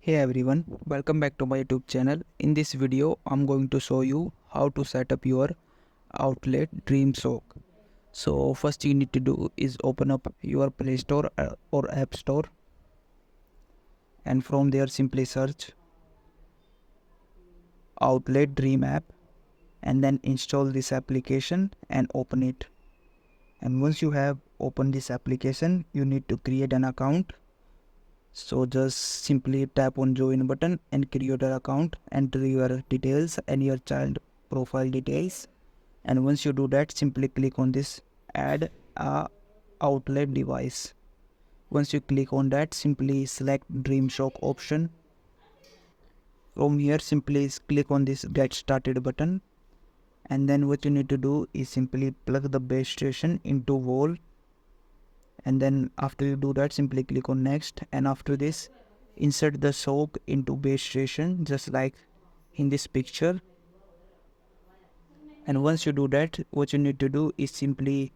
Hey everyone, welcome back to my YouTube channel. In this video, I'm going to show you how to set up your Outlet Dream Soak. So first you need to do is open up your Play Store or App Store, and from there simply search Outlet Dream app and then install this application and open it. And once you have opened this application, you need to create an account. So just simply tap on join button and create an account, enter your details and your child profile details. And once you do that, simply click on this add a outlet device. Once you click on that, simply select DreamShock option. From here, simply click on this get started button. And then what you need to do is simply plug the base station into wall. And then after you do that, simply click on next, and after this insert the soak into base station just like in this picture. And once you do that, what you need to do is simply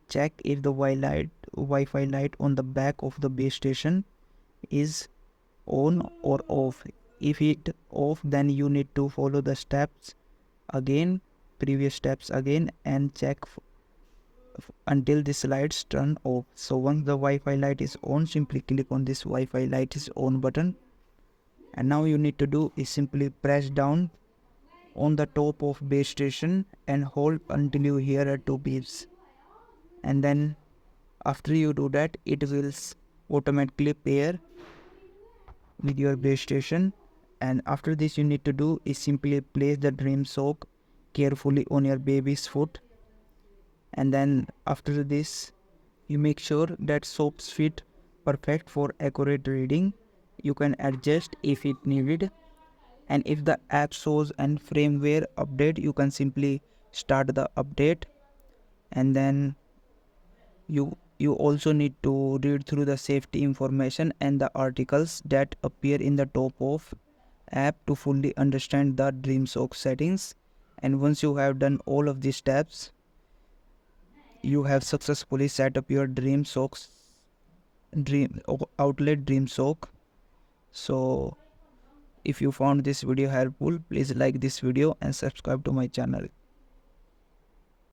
check if the Wi-Fi light on the back of the base station is on or off. If it off, then you need to follow the steps again, previous steps again, and check until this lights turn off. So once the Wi-Fi light is on, simply click on this Wi-Fi light is on button. And now you need to do is simply press down on the top of base station and hold until you hear a 2 beeps. And then after you do that, it will automatically pair with your base station. And after this, you need to do is simply place the dream soak carefully on your baby's foot. And then after this, you make sure that soaps fit perfect for accurate reading. You can adjust if it needed. And if the app shows an firmware update, you can start the update. And then you also need to read through the safety information and the articles that appear in the top of app to fully understand the DreamSoak settings. And once you have done all of these steps, you have successfully set up your Outlet DreamSoak. So if you found this video helpful, please like this video and subscribe to my channel.